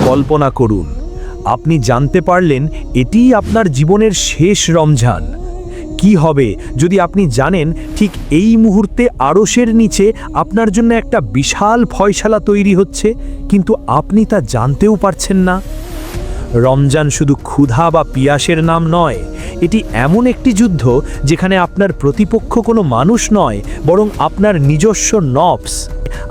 কল্পনা করুন, আপনি জানতে পারলেন এটিই আপনার জীবনের শেষ রমজান। কি হবে যদি আপনি জানেন ঠিক এই মুহূর্তে আরশের নিচে আপনার জন্য একটা বিশাল ফয়সালা তৈরি হচ্ছে, কিন্তু আপনি তা জানতেও পারছেন না? রমজান শুধু ক্ষুধা বা পিয়াসের নাম নয়, এটি এমন একটি যুদ্ধ যেখানে আপনার প্রতিপক্ষ কোনো মানুষ নয়, বরং আপনার নিজস্ব নফস।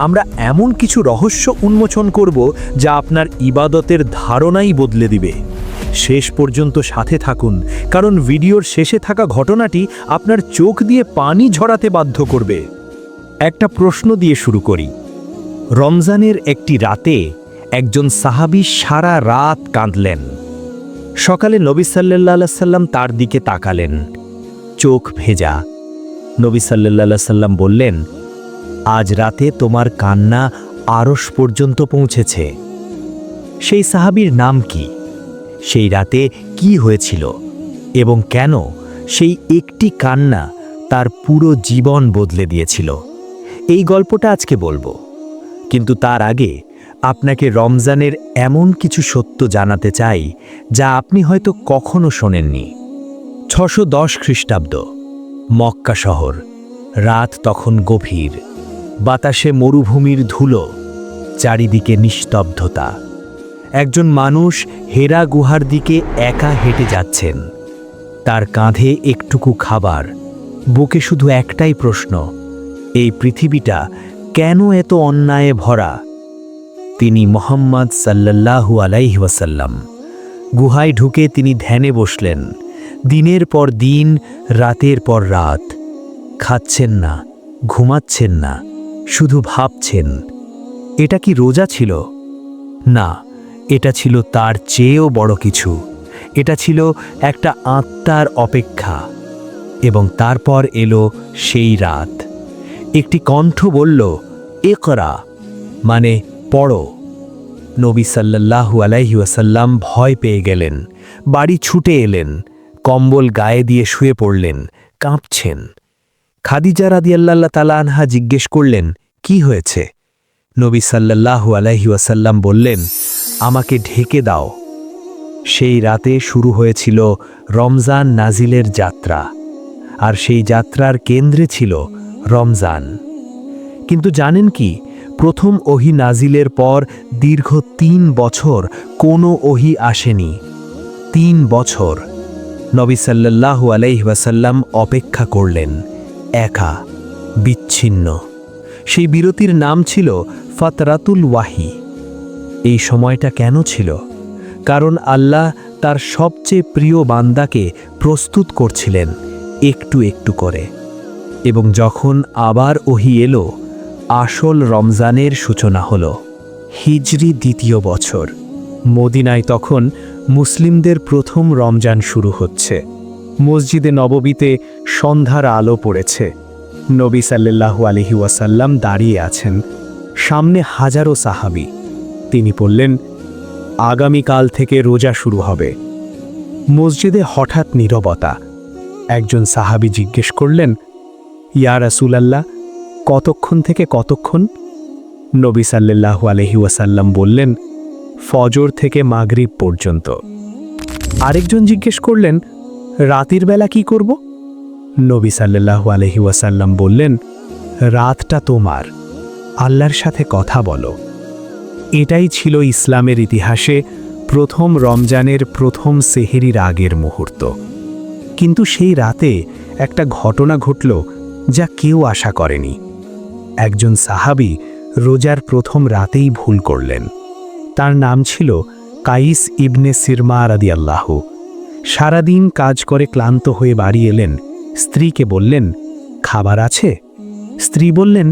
আমরা এমন কিছু রহস্য উন্মোচন করব যা আপনার ইবাদতের ধারণাই বদলে দিবে। শেষ পর্যন্ত সাথে থাকুন, কারণ ভিডিওর শেষে থাকা ঘটনাটি আপনার চোখ দিয়ে পানি ঝরাতে বাধ্য করবে। একটা প্রশ্ন দিয়ে শুরু করি। রমজানের একটি রাতে একজন সাহাবী সারা রাত কাঁদলেন। সকালে নবী সাল্লাল্লাহু আলাইহি সাল্লাম তার দিকে তাকালেন, চোখ ভেজা। নবী সাল্লাল্লাহু আলাইহি সাল্লাম বললেন, আজ রাতে তোমার কান্না আরশ পর্যন্ত পৌঁছেছে। সেই সাহাবীর নাম কি? সেই রাতে কি হয়েছিল এবং কেন সেই একটি কান্না তার পুরো জীবন বদলে দিয়েছিল? এই গল্পটা আজকে বলবো, কিন্তু তার আগে আপনাকে রমজানের এমন কিছু সত্য জানাতে চাই যা আপনি হয়তো কখনো শোনেননি। 610 খ্রিস্টাব্দ, মক্কা শহর। রাত তখন গভীর, বাতাসে মরুভূমির ধুলো, চারিদিকে নিস্তব্ধতা। একজন মানুষ হেরা গুহার দিকে একা হেঁটে যাচ্ছেন। তার কাঁধে একটুকু খাবার, বুকে শুধু একটাই প্রশ্ন, এই পৃথিবীটা কেন এত অন্যায়ে ভরা? তিনি মুহাম্মদ সাল্লাল্লাহু আলাইহি ওয়াসাল্লাম। গুহায় ঢুকে তিনি ধ্যানে বসলেন। দিনের পর দিন, রাতের পর রাত। খাচ্ছেন না, ঘুমাচ্ছেন না, শুধু ভাবছেন। এটা কি রোজা ছিল? না, এটা ছিল তার চেয়েও বড় কিছু। এটা ছিল একটা আত্মার অপেক্ষা। এবং তারপর এলো সেই রাত। একটি কণ্ঠ বলল, ইকরা, মানে পড়ো। নবী সাল্লাল্লাহু আলাইহি ওয়াসাল্লাম ভয় পেয়ে গেলেন, বাড়ি ছুটে এলেন, কম্বল গায়ে দিয়ে শুয়ে পড়লেন, কাঁপছেন। খাদিজা রাদিয়াল্লাহু তাআলা আনহা জিজ্ঞেস করলেন, কি হয়েছে? নবী সাল্লাল্লাহু আলাইহি ওয়াসাল্লাম বললেন, আমাকে ঢেকে দাও। সেই রাতে শুরু হয়েছিল রমজান নাজিলের যাত্রা, আর সেই যাত্রার কেন্দ্রে ছিল রমজান। কিন্তু জানেন কি, প্রথম ওহী নাজিলের পর দীর্ঘ 3 বছর কোনো ওহী আসেনি। 3 বছর নবী সাল্লাল্লাহু আলাইহি ওয়াসাল্লাম অপেক্ষা করলেন, একা, বিচ্ছিন্ন। সেই বিরতির নাম ছিল ফাতরাতুল ওয়াহি। এই সময়টা কেন ছিল? কারণ আল্লাহ তার সবচেয়ে প্রিয় বান্দাকে প্রস্তুত করছিলেন একটু একটু করে। এবং যখন আবার ওহী এলো, আসল রমজানের সূচনা হলো। হিজরি 2য় বছর, মদিনায় তখন মুসলিমদের প্রথম রমজান শুরু হচ্ছে। মসজিদে নববীতে সন্ধ্যার আলো পড়েছে। নবী সাল্লাল্লাহু আলাইহি ওয়াসাল্লাম দাঁড়িয়ে আছেন, সামনে হাজারো সাহাবী। তিনি বললেন, আগামীকাল থেকে রোজা শুরু হবে। মসজিদে হঠাৎ নীরবতা। একজন সাহাবী জিজ্ঞেস করলেন, ইয়া রাসূলাল্লাহ, কতক্ষণ থেকে কতক্ষণ? নবী সাল্লাল্লাহু আলাইহি ওয়াসাল্লাম বললেন, ফজর থেকে মাগরিব পর্যন্ত। আরেকজন জিজ্ঞেস করলেন, রাতের বেলা কি করব? নবী সাল্লাল্লাহু আলাইহি ওয়াসাল্লাম বললেন, রাতটা তোমার, আল্লাহর সাথে কথা বলো। এটাই ছিল ইসলামের ইতিহাসে প্রথম রমজানের প্রথম সেহেরির আগের মুহূর্ত। কিন্তু সেই রাতে একটা ঘটনা ঘটল যা কেউ আশা করেনি। একজন সাহাবী রোজার প্রথম রাতেই ভুল করলেন। তার নাম ছিল কাইস ইবনে সিরমা রাদিয়াল্লাহু। সারাদিন কাজ করে ক্লান্ত হয়ে বাড়ি এলেন। স্ত্রীকে বললেন, খাবার আছে? স্ত্রী বললেন,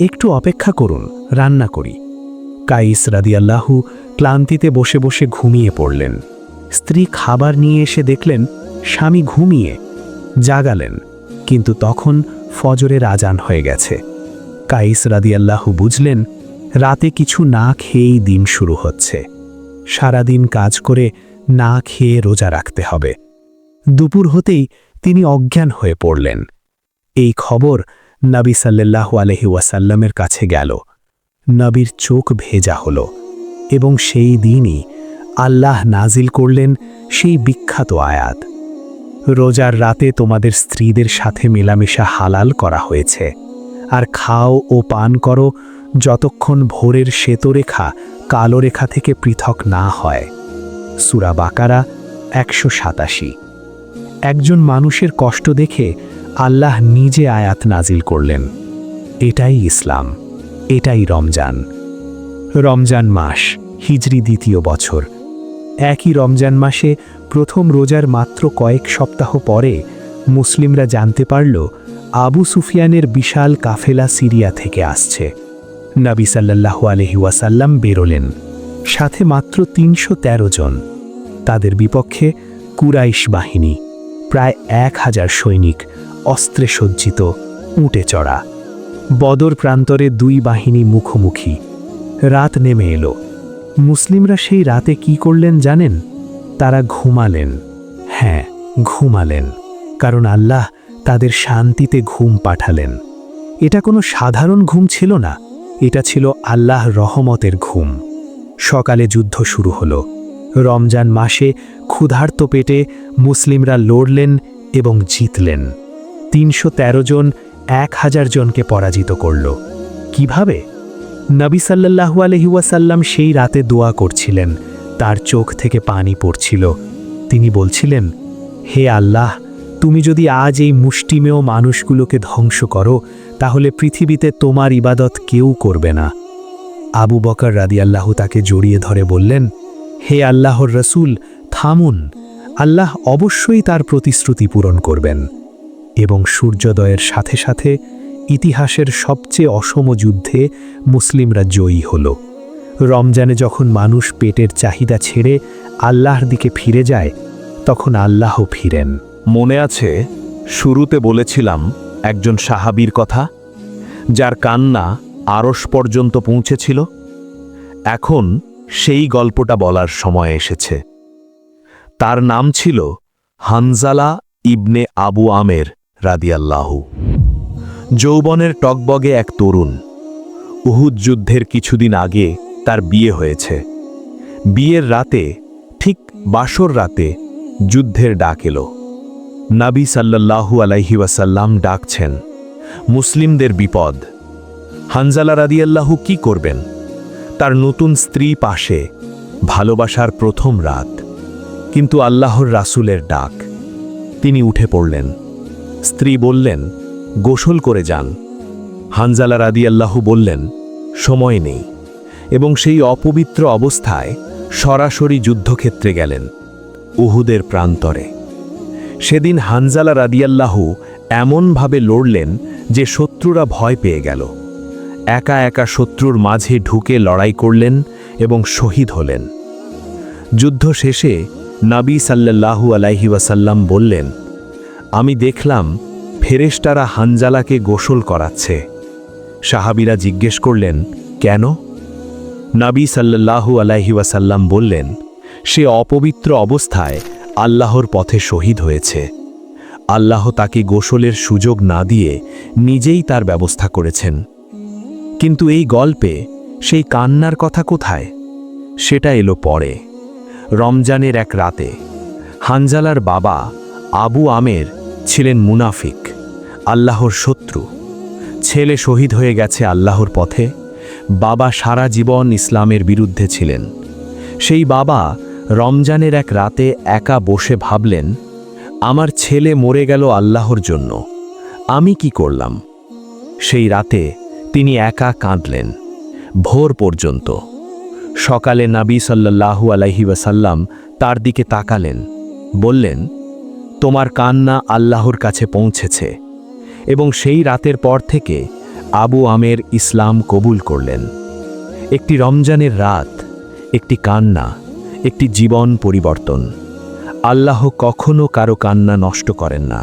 একটু অপেক্ষা করুন, রান্না করি। কাইস রাদিয়াল্লাহু ক্লান্তিতে বসে বসে ঘুমিয়ে পড়লেন। স্ত্রী খাবার নিয়ে এসে দেখলেন স্বামী ঘুমিয়ে। জাগালেন, কিন্তু তখন ফজরের আজান হয়ে গেছে। কাইস রাদিয়াল্লাহু বুঝলেন রাতে কিছু না খেয়েই দিন শুরু হচ্ছে। সারাদিন কাজ করে না খেয়ে রোজা রাখতে হবে। দুপুর হতেই তিনি অজ্ঞান হয়ে পড়লেন। এই খবর নবী সাল্লাল্লাহু আলাইহি ওয়াসাল্লামের কাছে গেল। নবীর চোখ ভেজা হলো। এবং সেই দিনই আল্লাহ নাজিল করলেন সেই বিখ্যাত আয়াত, রোজার রাতে তোমাদের স্ত্রীদের সাথে মেলামেশা হালাল করা হয়েছে, আর খাও ও পান করো যতক্ষণ ভোরের শ্বেতরেখা কালো রেখা থেকে পৃথক না হয়। সূরা বাকারা 187। একজন মানুষের কষ্ট দেখে আল্লাহ নিজে আয়াত নাজিল করলেন। এটাই ইসলাম, এটাই রমজান। রমজান মাস, হিজরি দ্বিতীয় বছর। একই রমজান মাসে প্রথম রোজার মাত্র কয়েক সপ্তাহ পরে মুসলিমরা জানতে পারল আবু সুফিয়ানের বিশাল কাফেলা সিরিয়া থেকে আসছে। নবী সাল্লাল্লাহু আলাইহি ওয়াসাল্লাম বেরোলেন, সাথে মাত্র ৩১৩ জন। তাদের বিপক্ষে কুরাইশ বাহিনী, প্রায় ১,০০০ সৈনিক, অস্ত্রে সজ্জিত, উটে চড়া। বদর প্রান্তরে দুই বাহিনী মুখোমুখি। রাত নেমে এলো। মুসলিমরা সেই রাতে কি করলেন জানেন? তারা ঘুমালেন। হ্যাঁ, ঘুমালেন, কারণ আল্লাহ তাদের শান্তিতে ঘুম পাঠালেন। এটা কোনো সাধারণ ঘুম ছিল না, এটা ছিল আল্লাহ রহমতের ঘুম। সকালে যুদ্ধ শুরু হলো। রমজান মাসে ক্ষুধার্ত পেটে মুসলিমরা লড়লেন এবং জিতলেন। ৩১৩ জন ১,০০০ জনকে পরাজিত করল। কিভাবে? নবী সাল্লাল্লাহু আলাইহি ওয়াসাল্লাম সেই রাতে দোয়া করছিলেন, তার চোখ থেকে পানি পড়ছিল। তিনি বলছিলেন, হে আল্লাহ, তুমি যদি আজ এই মুষ্টিমেয় মানুষগুলোকে ধ্বংস করো, তাহলে পৃথিবীতে তোমার ইবাদত কেউ করবে না। আবু বকর রাদিয়াল্লাহু তাকে জড়িয়ে ধরে বললেন, হে আল্লাহর রসূল, থামুন, আল্লাহ অবশ্যই তার প্রতিশ্রুতি পূরণ করবেন। এবং সূর্যোদয়ের সাথে সাথে ইতিহাসের সবচেয়ে অসম যুদ্ধে মুসলিমরা জয়ী হল। রমজানে যখন মানুষ পেটের চাহিদা ছেড়ে আল্লাহর দিকে ফিরে যায়, তখন আল্লাহও ফিরেন। মনে আছে শুরুতে বলেছিলাম একজন সাহাবীর কথা, যার কান্না আরশ পর্যন্ত পৌঁছেছিল? এখন সেই গল্পটা বলার সময় এসেছে। তার নাম ছিল হানজালা ইবনে আবু আমের রাদিয়াল্লাহু। যৌবনের টকবগে এক তরুণ। উহুদ যুদ্ধের কিছুদিন আগে তার বিয়ে হয়েছে। বিয়ের রাতে, ঠিক বাসর রাতে, যুদ্ধের ডাক এলো। নবী সাল্লাল্লাহু আলাইহি ওয়াসাল্লাম ডাকছেন, মুসলিমদের বিপদ। হানজালা রাদিয়াল্লাহু কি করবেন? তার নতুন স্ত্রী পাশে, ভালোবাসার প্রথম রাত, কিন্তু আল্লাহর রাসূলের ডাক। তিনি উঠে পড়লেন। স্ত্রী বললেন, গোসল করে যান। হানজালা রাদিয়াল্লাহু বললেন, সময় নেই, এবং সেই অপবিত্র অবস্থায় সরাসরি যুদ্ধক্ষেত্রে গেলেন, উহুদের প্রান্তরে। সেদিন হানজালা রাদিয়াল্লাহু এমনভাবে লড়লেন যে শত্রুরা ভয় পেয়ে গেল। একা একা শত্রুর মাঝে ঢুকে লড়াই করলেন এবং শহীদ হলেন। যুদ্ধ শেষে নবী সাল্লাল্লাহু আলাইহি ওয়াসাল্লাম বললেন, আমি দেখলাম ফেরেশতারা হানজালাকে গোসল করাচ্ছে। সাহাবীরা জিজ্ঞেস করলেন, কেন? নবী সাল্লাল্লাহু আলাইহি ওয়াসাল্লাম বললেন, সে অপবিত্র অবস্থায় আল্লাহর পথে শহীদ হয়েছে। আল্লাহ তাকে গোসলের সুযোগ না দিয়ে নিজেই তার ব্যবস্থা করেছেন। কিন্তু এই গল্পে সেই কান্নার কথা কোথায়? সেটা এলো পরে। রমজানের এক রাতে হানজালার বাবা আবু আমের ছিলেন মুনাফিক, আল্লাহর শত্রু। ছেলে শহীদ হয়ে গেছে আল্লাহর পথে। বাবা সারা জীবন ইসলামের বিরুদ্ধে ছিলেন। সেই বাবা রমজানের এক রাতে একা বসে ভাবলেন, আমার ছেলে মরে গেল আল্লাহর জন্য, আমি কি করলাম? সেই রাতে তিনি একা কাঁদলেন ভোর পর্যন্ত। সকালে নবী সাল্লাল্লাহু আলাইহি ওয়াসাল্লাম তার দিকে তাকালেন, বললেন, তোমার কান্না আল্লাহর কাছে পৌঁছেছে। এবং সেই রাতের পর থেকে আবু আমের ইসলাম কবুল করলেন। একটি রমজানের রাত, একটি কান্না, একটি জীবন পরিবর্তন। আল্লাহ কখনো কারো কান্না নষ্ট করেন না।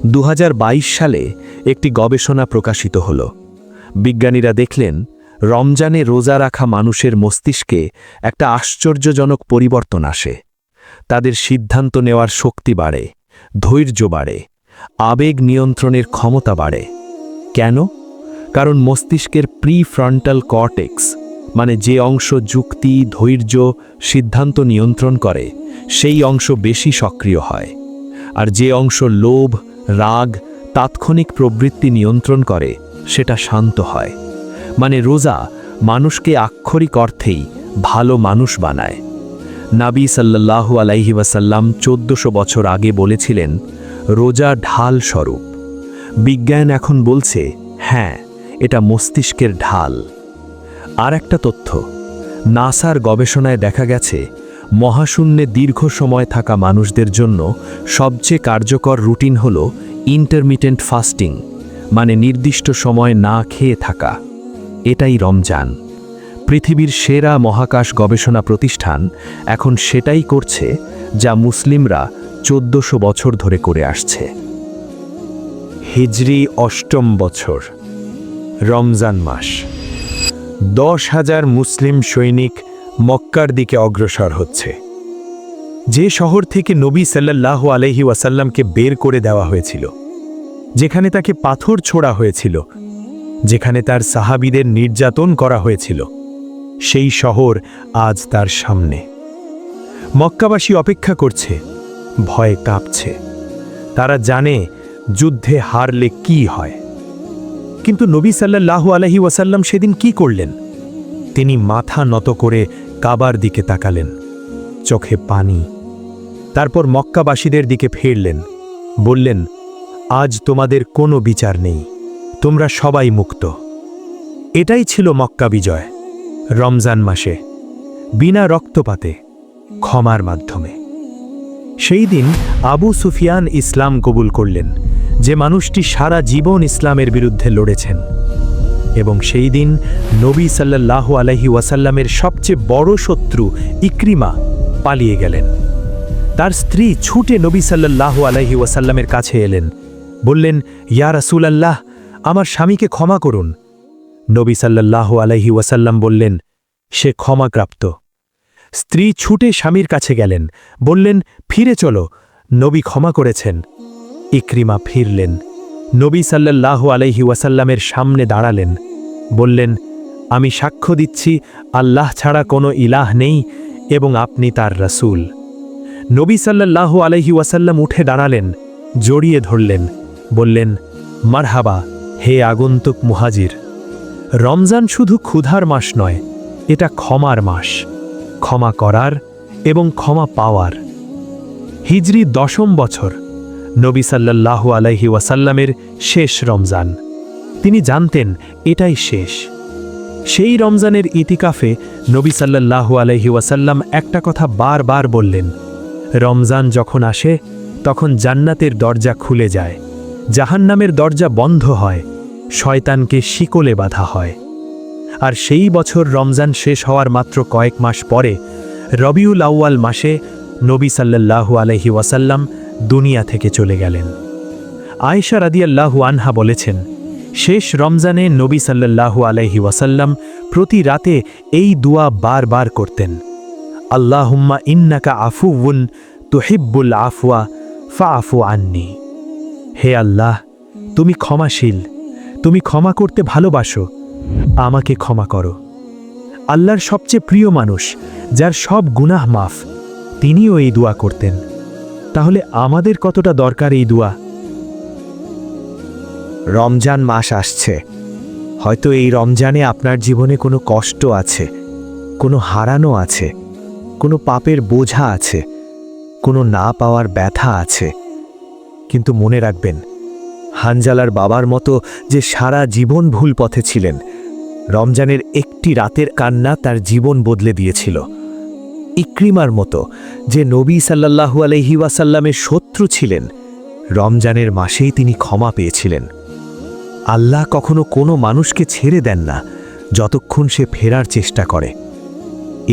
2022 সালে একটি গবেষণা প্রকাশিত হল। বিজ্ঞানীরা দেখলেন, রমজানে রোজা রাখা মানুষের মস্তিষ্কে একটা আশ্চর্যজনক পরিবর্তন আসে। তাদের সিদ্ধান্ত নেওয়ার শক্তি বাড়ে, ধৈর্য বাড়ে, আবেগ নিয়ন্ত্রণের ক্ষমতা বাড়ে। কেন? কারণ মস্তিষ্কের প্রিফ্রন্টাল কর্টেক্স মানে যে অংশ যুক্তি, ধৈর্য, সিদ্ধান্ত নিয়ন্ত্রণ করে সেই অংশ বেশি সক্রিয় হয়, আর যে অংশ লোভ, রাগ, তাৎক্ষণিক প্রবৃত্তি নিয়ন্ত্রণ করে সেটা শান্ত হয়। মানে রোজা মানুষকে আক্ষরিক অর্থেই ভালো মানুষ বানায়। নবী সাল্লাল্লাহু আলাইহি ওয়াসাল্লাম 1400 বছর আগে বলেছিলেন, রোজা ঢাল স্বরূপ। বিজ্ঞান এখন বলছে, হ্যাঁ, এটা মস্তিষ্কের ঢাল। আর একটা তথ্য, নাসার গবেষণায় দেখা গেছে মহাশূন্যে দীর্ঘ সময় থাকা মানুষদের জন্য সবচেয়ে কার্যকর রুটিন হল ইন্টারমিটেন্ট ফাস্টিং, মানে নির্দিষ্ট সময় না খেয়ে থাকা। এটাই রমজান। পৃথিবীর সেরা মহাকাশ গবেষণা প্রতিষ্ঠান এখন সেটাই করছে যা মুসলিমরা 1400 বছর ধরে করে আসছে। হিজরি 8ম বছর, রমজান মাস। 10,000 মুসলিম সৈনিক মক্কার দিকে অগ্রসর হচ্ছে। যে শহর থেকে নবী সাল্লাল্লাহু আলাইহি ওয়াসাল্লামকে বের করে দেওয়া হয়েছিল, যেখানে তাকে পাথর ছোড়া হয়েছিল, যেখানে তার সাহাবীদের নির্যাতন করা হয়েছিল, সেই শহর আজ তার সামনে। মক্কাবাসী অপেক্ষা করছে, ভয়ে কাঁপছে। তারা জানে যুদ্ধে হারলে কি হয়। কিন্তু নবী সাল্লাল্লাহু আলাইহি ওয়াসাল্লাম সেদিন কি করলেন? তিনি মাথা নত করে কাবার দিকে তাকালেন, চোখে পানি। তারপর মক্কাবাসীদের দিকে ফিরলেন, বললেন, আজ তোমাদের কোনো বিচার নেই, তোমরা সবাই মুক্ত। এটাই ছিল মক্কা বিজয়, রমজান মাসে, বিনা রক্তপাতে, ক্ষমার মাধ্যমে। সেই দিন আবু সুফিয়ান ইসলাম কবুল করলেন, যে মানুষটি সারা জীবন ইসলামের বিরুদ্ধে লড়েছেন। এবং সেই দিন নবী সাল্লাল্লাহু আলাইহি ওয়াসাল্লামের সবচেয়ে বড় শত্রু ইকরিমা পালিয়ে গেলেন। তার স্ত্রী ছুটে নবী সাল্লাল্লাহু আলাইহি ওয়াসাল্লামের কাছে এলেন, বললেন, ইয়া রাসূলাল্লাহ, আমার স্বামীকে ক্ষমা করুন। নবী সাল্লাল্লাহু আলাইহি ওয়াসাল্লাম বললেন, সে ক্ষমাপ্রাপ্ত। স্ত্রী ছুটে স্বামীর কাছে গেলেন, বললেন, ফিরে চলো, নবী ক্ষমা করেছেন। ইকরিমা ফিরলেন, নবী সাল্লাল্লাহু আলাইহি ওয়াসাল্লামের সামনে দাঁড়ালেন, বললেন, আমি সাক্ষ্য দিচ্ছি আল্লাহ ছাড়া কোনো ইলাহ নেই এবং আপনি তার রাসূল। নবী সাল্লাল্লাহু আলাইহি ওয়াসাল্লাম উঠে দাঁড়ালেন, জড়িয়ে ধরলেন, বললেন, মারহাবা হে আগন্তুক মুহাজির। রমজান শুধু ক্ষুধার মাস নয়, এটা ক্ষমার মাস, ক্ষমা করার এবং ক্ষমা পাওয়ার। হিজরি 10ম বছর, নবী সাল্লাল্লাহু আলাইহি ওয়াসাল্লামের শেষ রমজান। তিনি জানতেন এটাই শেষ। সেই রমজানের ইতিকাফে নবী সাল্লাল্লাহু আলাইহি ওয়াসাল্লাম একটা কথা বারবার বললেন, রমজান যখন আসে তখন জান্নাতের দরজা খুলে যায়, জাহান্নামের দরজা বন্ধ হয়, শয়তানকে শিকলে বাঁধা হয়। আর সেই বছর রমজান শেষ হওয়ার মাত্র কয়েক মাস পরে রবিউল আউয়াল মাসে নবী সাল্লাল্লাহু আলাইহি ওয়াসাল্লাম দুনিয়া থেকে চলে গেলেন। আয়েশা রাদিয়াল্লাহু আনহা বলেছেন, শেষ রমজানে নবী সাল্লাল্লাহু আলাইহি ওয়াসাল্লাম প্রতি রাতে এই দোয়া বারবার করতেন, আল্লাহুম্মা ইন্নাকা আফুউন তুহিব্বুল আফওয়া ফাআফু আন্নি। হে আল্লাহ, তুমি ক্ষমাশীল, তুমি ক্ষমা করতে ভালোবাসো, আমাকে ক্ষমা করো। আল্লাহর সবচেয়ে প্রিয় মানুষ, যার সব গুনাহ মাফ, তিনিও এই দোয়া করতেন। তাহলে আমাদের কতটা দরকার এই দোয়া? রমজান মাস আসছে। হয়তো এই রমজানে আপনার জীবনে কোনো কষ্ট আছে, কোনো হারানো আছে, কোনো পাপের বোঝা আছে, কোনো না পাওয়ার ব্যথা আছে। কিন্তু মনে রাখবেন, হানজালার বাবার মতো যে সারা জীবন ভুল পথে ছিলেন, রমজানের একটি রাতের কান্না তার জীবন বদলে দিয়েছিল। ইকরিমার মতো যে নবী সাল্লাল্লাহু আলাইহি ওয়াসাল্লামের শত্রু ছিলেন, রমজানের মাসেই তিনি ক্ষমা পেয়েছিলেন। আল্লাহ কখনো কোনো মানুষকে ছেড়ে দেন না যতক্ষণ সে ফেরার চেষ্টা করে।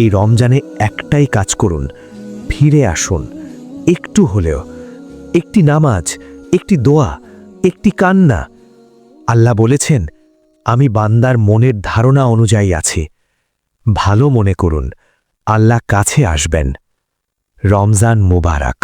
এই রমজানে একটাই কাজ করুন, ফিরে আসুন। একটু হলেও, একটি নামাজ, একটি দোয়া, একটি কান্না। আল্লাহ বলেছেন, আমি বান্দার মনের ধারণা অনুযায়ী আছি। ভালো মনে করুন, আল্লাহ কাছে আসবেন। রমজান মুবারক।